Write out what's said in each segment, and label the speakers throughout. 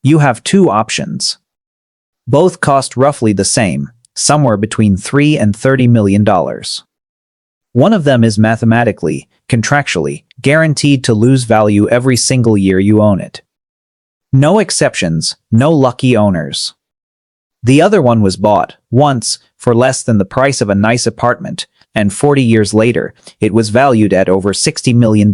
Speaker 1: you have two options. Both cost roughly the same, somewhere between $3 and $30 million. One of them is mathematically, contractually, guaranteed to lose value every single year you own it. No exceptions, no lucky owners. The other one was bought, once, for less than the price of a nice apartment, and 40 years later, it was valued at over $60 million.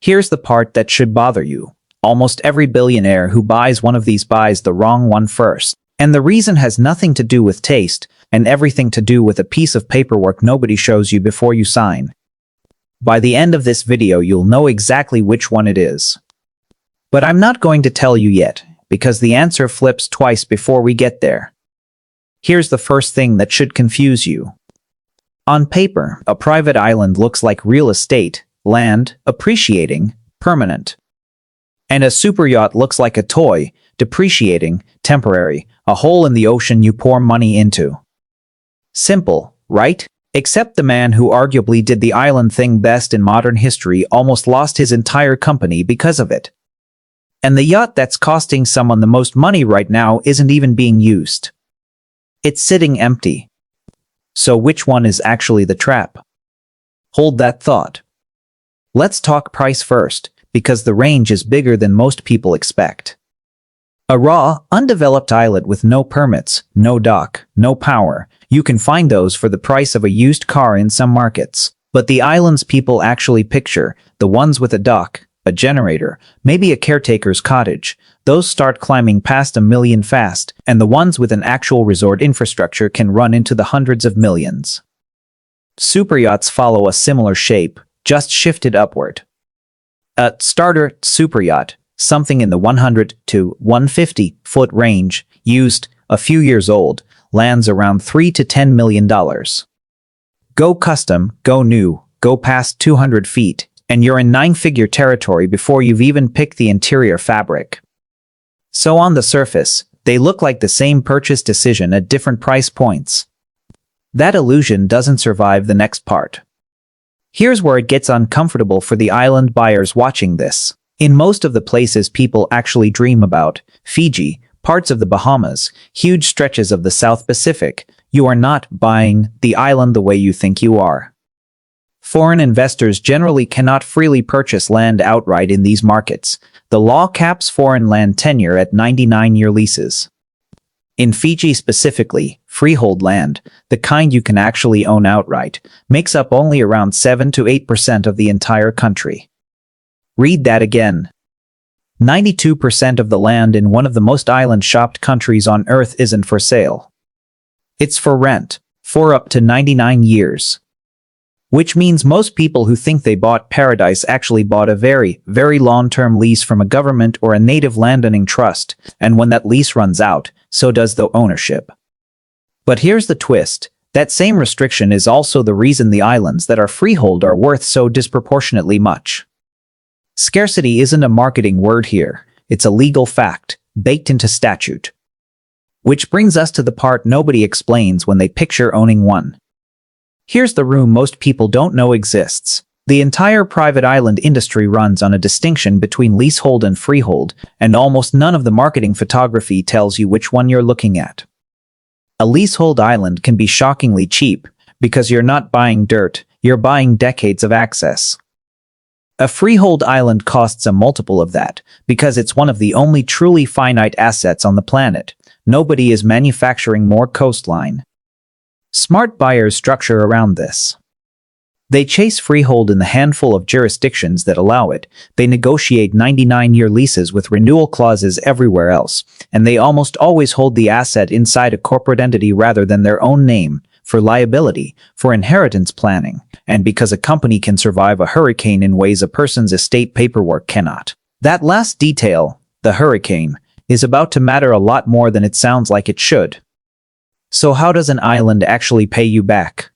Speaker 1: Here's the part that should bother you. Almost every billionaire who buys one of these buys the wrong one first. And the reason has nothing to do with taste, and everything to do with a piece of paperwork nobody shows you before you sign. By the end of this video you'll know exactly which one it is. But I'm not going to tell you yet, because the answer flips twice before we get there. Here's the first thing that should confuse you. On paper, a private island looks like real estate, land, appreciating, permanent. And a superyacht looks like a toy, depreciating, temporary, a hole in the ocean you pour money into. Simple, right? Except the man who arguably did the island thing best in modern history almost lost his entire company because of it. And the yacht that's costing someone the most money right now isn't even being used. It's sitting empty. So which one is actually the trap? Hold that thought. Let's talk price first, because the range is bigger than most people expect. A raw, undeveloped islet with no permits, no dock, no power, you can find those for the price of a used car in some markets. But the islands people actually picture, the ones with a dock, a generator, maybe a caretaker's cottage, those start climbing past $1 million fast, and the ones with an actual resort infrastructure can run into the hundreds of millions. Superyachts follow a similar shape, just shifted upward. A starter superyacht, something in the 100 to 150 foot range, used, a few years old, lands around $3 to $10 million. Go custom, go new, go past 200 feet, and you're in nine-figure territory before you've even picked the interior fabric. So on the surface, they look like the same purchase decision at different price points. That illusion doesn't survive the next part. Here's where it gets uncomfortable for the island buyers watching this. In most of the places people actually dream about, Fiji, parts of the Bahamas, huge stretches of the South Pacific, you are not buying the island the way you think you are. Foreign investors generally cannot freely purchase land outright in these markets. The law caps foreign land tenure at 99-year leases. In Fiji specifically, freehold land, the kind you can actually own outright, makes up only around 7 to 8% of the entire country. Read that again. 92% of the land in one of the most island-shopped countries on Earth isn't for sale. It's for rent, for up to 99 years. Which means most people who think they bought paradise actually bought a very, very long-term lease from a government or a native landowning trust, and when that lease runs out, so does the ownership. But here's the twist. That same restriction is also the reason the islands that are freehold are worth so disproportionately much. Scarcity isn't a marketing word here, it's a legal fact, baked into statute. Which brings us to the part nobody explains when they picture owning one. Here's the room most people don't know exists. The entire private island industry runs on a distinction between leasehold and freehold, and almost none of the marketing photography tells you which one you're looking at. A leasehold island can be shockingly cheap, because you're not buying dirt, you're buying decades of access. A freehold island costs a multiple of that, because it's one of the only truly finite assets on the planet. Nobody is manufacturing more coastline. Smart buyers structure around this. They chase freehold in the handful of jurisdictions that allow it, they negotiate 99-year leases with renewal clauses everywhere else, and they almost always hold the asset inside a corporate entity rather than their own name, for liability, for inheritance planning, and because a company can survive a hurricane in ways a person's estate paperwork cannot. That last detail, the hurricane, is about to matter a lot more than it sounds like it should. So how does an island actually pay you back?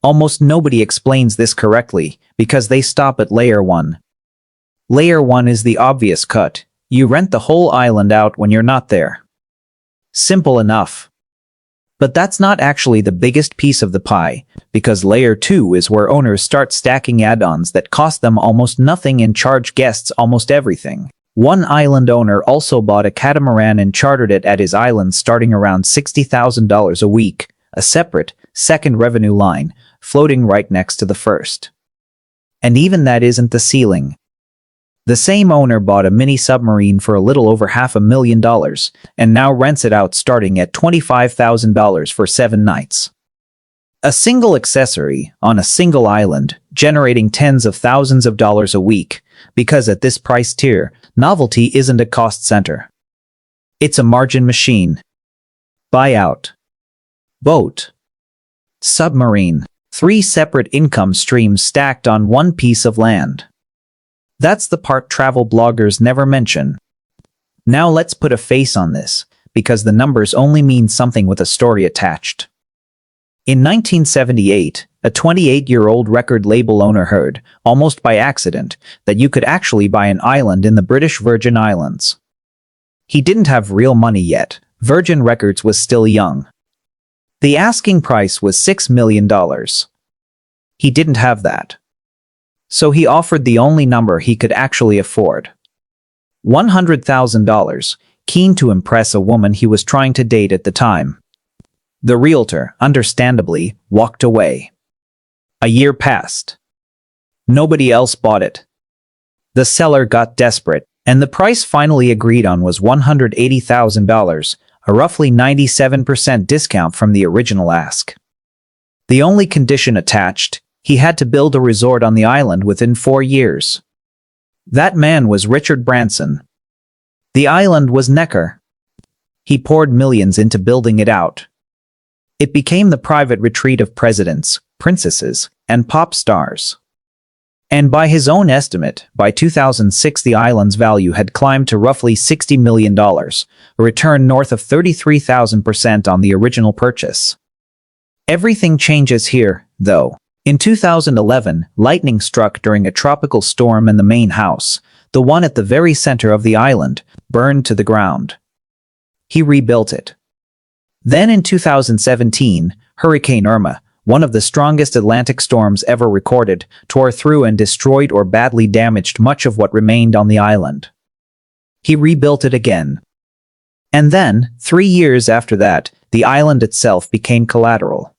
Speaker 1: Almost nobody explains this correctly, because they stop at Layer 1. Layer 1 is the obvious cut. You rent the whole island out when you're not there. Simple enough. But that's not actually the biggest piece of the pie, because Layer 2 is where owners start stacking add-ons that cost them almost nothing and charge guests almost everything. One island owner also bought a catamaran and chartered it at his island starting around $60,000 a week, a separate, second revenue line, floating right next to the first. And even that isn't the ceiling. The same owner bought a mini submarine for a little over $500,000 and now rents it out starting at $25,000 for 7 nights. A single accessory on a single island, generating tens of thousands of dollars a week, because at this price tier, novelty isn't a cost center. It's a margin machine. Buyout. Boat. Submarine. 3 separate income streams stacked on one piece of land. That's the part travel bloggers never mention. Now let's put a face on this, because the numbers only mean something with a story attached. In 1978, a 28-year-old record label owner heard, almost by accident, that you could actually buy an island in the British Virgin Islands. He didn't have real money yet. Virgin Records was still young. The asking price was $6 million. He didn't have that. So he offered the only number he could actually afford. $100,000, keen to impress a woman he was trying to date at the time. The realtor, understandably, walked away. A year passed. Nobody else bought it. The seller got desperate, and the price finally agreed on was $180,000, a roughly 97% discount from the original ask. The only condition attached, he had to build a resort on the island within 4 years. That man was Richard Branson. The island was Necker. He poured millions into building it out. It became the private retreat of presidents, princesses, and pop stars. And by his own estimate, by 2006 the island's value had climbed to roughly $60 million, a return north of 33,000% on the original purchase. Everything changes here, though. In 2011, lightning struck during a tropical storm and the main house, the one at the very center of the island, burned to the ground. He rebuilt it. Then in 2017, Hurricane Irma, one of the strongest Atlantic storms ever recorded, tore through and destroyed or badly damaged much of what remained on the island. He rebuilt it again. And then, 3 years after that, the island itself became collateral.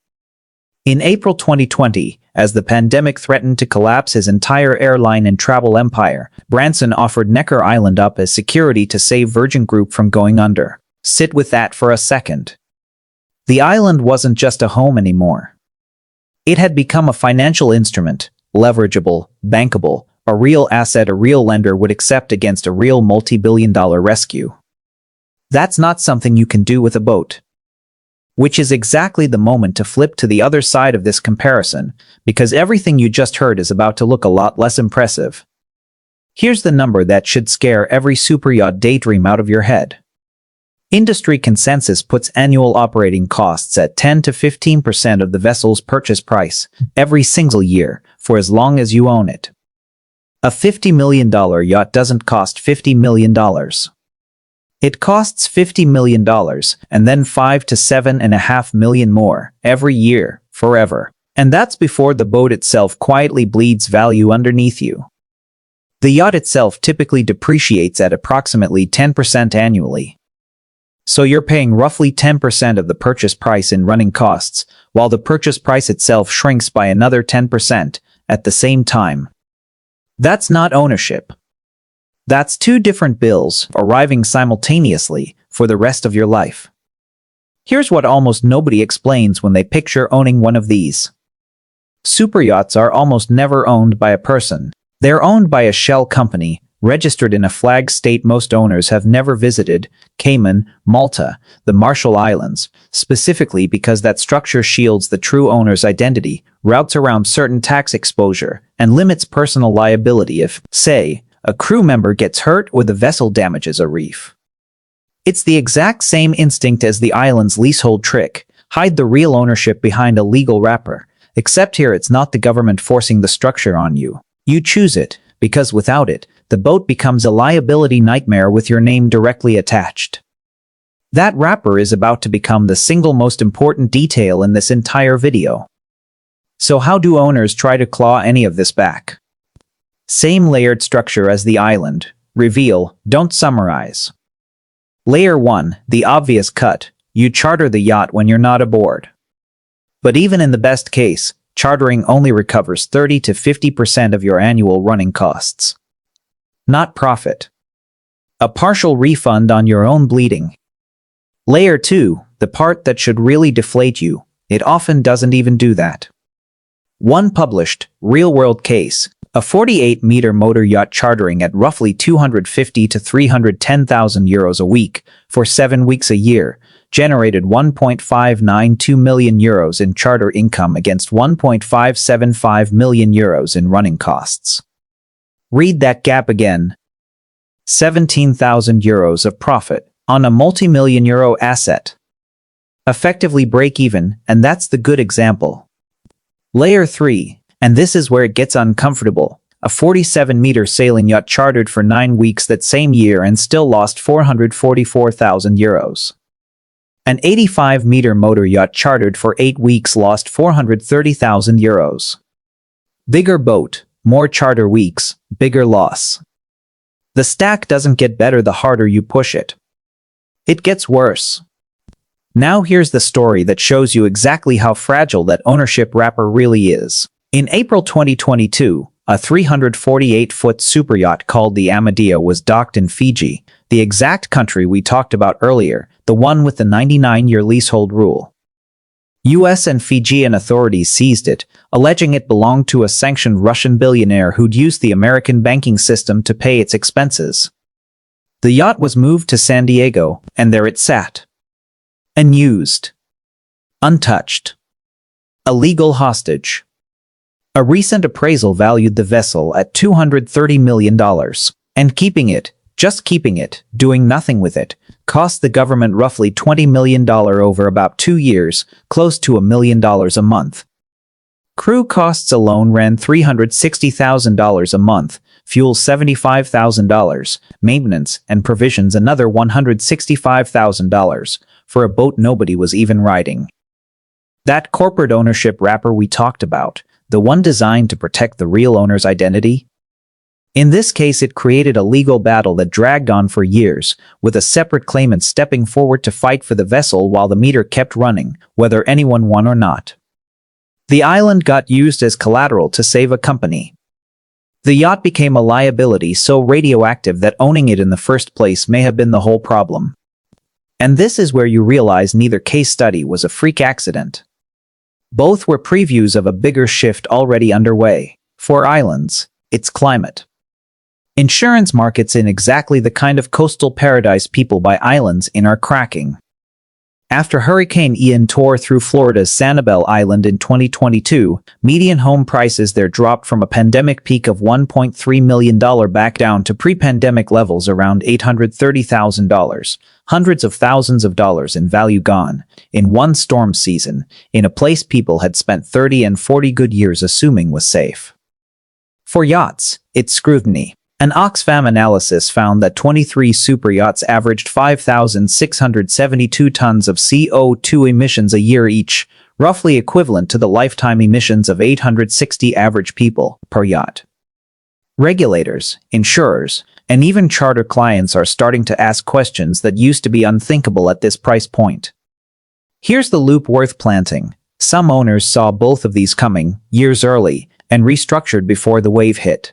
Speaker 1: In April 2020, as the pandemic threatened to collapse his entire airline and travel empire, Branson offered Necker Island up as security to save Virgin Group from going under. Sit with that for a second. The island wasn't just a home anymore. It had become a financial instrument, leverageable, bankable, a real asset a real lender would accept against a real multi-billion-dollar rescue. That's not something you can do with a boat. Which is exactly the moment to flip to the other side of this comparison, because everything you just heard is about to look a lot less impressive. Here's the number that should scare every superyacht daydream out of your head. Industry consensus puts annual operating costs at 10 to 15% of the vessel's purchase price every single year for as long as you own it. A $50 million yacht doesn't cost $50 million. It costs $50 million and then $5 to $7.5 million more every year, forever. And that's before the boat itself quietly bleeds value underneath you. The yacht itself typically depreciates at approximately 10% annually. So you're paying roughly 10% of the purchase price in running costs, while the purchase price itself shrinks by another 10% at the same time. That's not ownership. That's 2 different bills arriving simultaneously for the rest of your life. Here's what almost nobody explains when they picture owning one of these. Superyachts are almost never owned by a person. They're owned by a shell company, registered in a flag state most owners have never visited, Cayman, Malta, the Marshall Islands, specifically because that structure shields the true owner's identity, routes around certain tax exposure, and limits personal liability if, say, a crew member gets hurt or the vessel damages a reef. It's the exact same instinct as the island's leasehold trick, hide the real ownership behind a legal wrapper, except here it's not the government forcing the structure on you. You choose it, because without it, the boat becomes a liability nightmare with your name directly attached. That wrapper is about to become the single most important detail in this entire video. So how do owners try to claw any of this back? Same layered structure as the island, reveal, don't summarize. Layer 1, the obvious cut. You charter the yacht when you're not aboard. But even in the best case, chartering only recovers 30 to 50% of your annual running costs. Not profit. A partial refund on your own bleeding. Layer 2, the part that should really deflate you, it often doesn't even do that. One published, real-world case, a 48-meter motor yacht chartering at roughly 250 to 310,000 euros a week for 7 weeks a year, generated 1.592 million euros in charter income against 1.575 million euros in running costs. Read that gap again. 17,000 euros of profit on a multi-million euro asset. Effectively break even, and that's the good example. Layer 3, and this is where it gets uncomfortable, a 47-meter sailing yacht chartered for 9 weeks that same year and still lost 444,000 euros. An 85-meter motor yacht chartered for 8 weeks lost 430,000 euros. Bigger boat, more charter weeks, bigger loss. The stack doesn't get better the harder you push it. It gets worse. Now here's the story that shows you exactly how fragile that ownership wrapper really is. In April 2022, a 348-foot superyacht called the Amadea was docked in Fiji, the exact country we talked about earlier, the one with the 99-year leasehold rule. US and Fijian authorities seized it, alleging it belonged to a sanctioned Russian billionaire who'd used the American banking system to pay its expenses. The yacht was moved to San Diego, and there it sat. Unused. Untouched. A legal hostage. A recent appraisal valued the vessel at $230 million, and keeping it, just keeping it, doing nothing with it, cost the government roughly $20 million over about 2 years, close to $1 million a month. Crew costs alone ran $360,000 a month, fuel $75,000, maintenance and provisions another $165,000, for a boat nobody was even riding. That corporate ownership wrapper we talked about, the one designed to protect the real owner's identity? In this case, it created a legal battle that dragged on for years, with a separate claimant stepping forward to fight for the vessel while the meter kept running, whether anyone won or not. The island got used as collateral to save a company. The yacht became a liability so radioactive that owning it in the first place may have been the whole problem. And this is where you realize neither case study was a freak accident. Both were previews of a bigger shift already underway. For islands, it's climate. Insurance markets in exactly the kind of coastal paradise people buy islands in are cracking. After Hurricane Ian tore through Florida's Sanibel Island in 2022, median home prices there dropped from a pandemic peak of $1.3 million back down to pre-pandemic levels around $830,000, hundreds of thousands of dollars in value gone, in one storm season, in a place people had spent 30 and 40 good years assuming was safe. For yachts, it's Scrutiny. An Oxfam analysis found that 23 superyachts averaged 5,672 tons of CO2 emissions a year each, roughly equivalent to the lifetime emissions of 860 average people per yacht. Regulators, insurers, and even charter clients are starting to ask questions that used to be unthinkable at this price point. Here's the loop worth planting. Some owners saw both of these coming, years early, and restructured before the wave hit.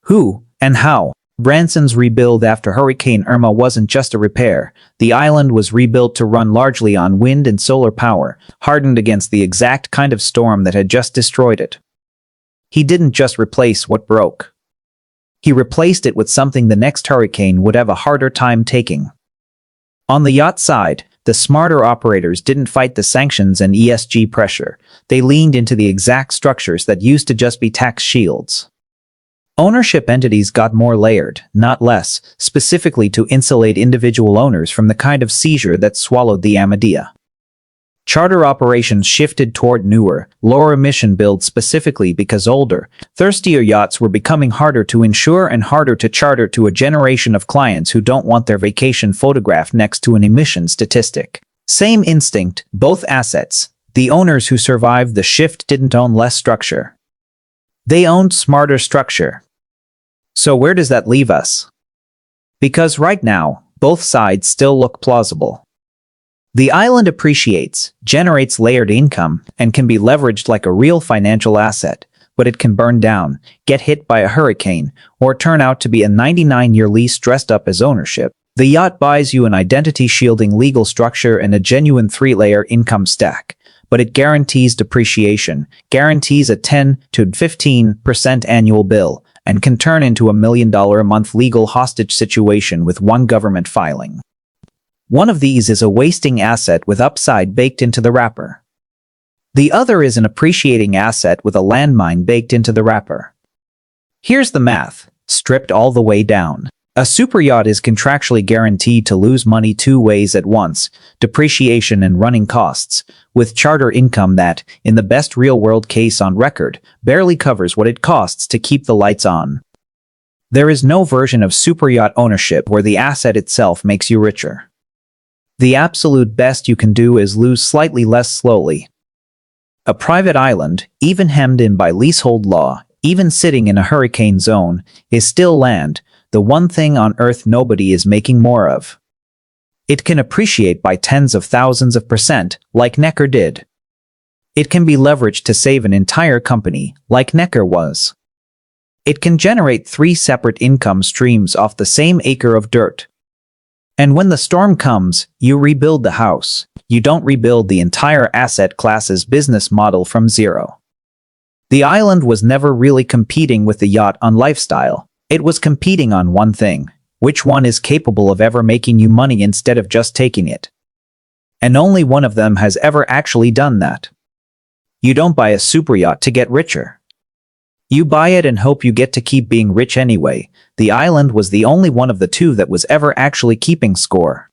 Speaker 1: Who and how? Branson's rebuild after Hurricane Irma wasn't just a repair. The island was rebuilt to run largely on wind and solar power, hardened against the exact kind of storm that had just destroyed it. He didn't just replace what broke. He replaced it with something the next hurricane would have a harder time taking. On the yacht side, the smarter operators didn't fight the sanctions and ESG pressure. They leaned into the exact structures that used to just be tax shields. Ownership entities got more layered, not less, specifically to insulate individual owners from the kind of seizure that swallowed the Amadea. Charter operations shifted toward newer, lower-emission builds specifically because older, thirstier yachts were becoming harder to insure and harder to charter to a generation of clients who don't want their vacation photographed next to an emission statistic. Same instinct, both assets. The owners who survived the shift didn't own less structure. They owned smarter structure. So where does that leave us? Because right now, both sides still look plausible. The island appreciates, generates layered income, and can be leveraged like a real financial asset, but it can burn down, get hit by a hurricane, or turn out to be a 99-year lease dressed up as ownership. The yacht buys you an identity-shielding legal structure and a genuine 3-layer income stack, but it guarantees depreciation, guarantees a 10 to 15% annual bill, and can turn into a $1 million a month legal hostage situation with one government filing. One of these is a wasting asset with upside baked into the wrapper. The other is an appreciating asset with a landmine baked into the wrapper. Here's the math, stripped all the way down. A superyacht is contractually guaranteed to lose money 2 ways at once, depreciation and running costs, with charter income that, in the best real-world case on record, barely covers what it costs to keep the lights on. There is no version of superyacht ownership where the asset itself makes you richer. The absolute best you can do is lose slightly less slowly. A private island, even hemmed in by leasehold law, even sitting in a hurricane zone, is still land, the one thing on Earth nobody is making more of. It can appreciate by tens of thousands of %, like Necker did. It can be leveraged to save an entire company, like Necker was. It can generate 3 separate income streams off the same acre of dirt. And when the storm comes, you rebuild the house. You don't rebuild the entire asset class's business model from zero. The island was never really competing with the yacht on lifestyle. It was competing on one thing. Which one is capable of ever making you money instead of just taking it? And only one of them has ever actually done that. You don't buy a superyacht to get richer. You buy it and hope you get to keep being rich anyway. The island was the only one of the two that was ever actually keeping score.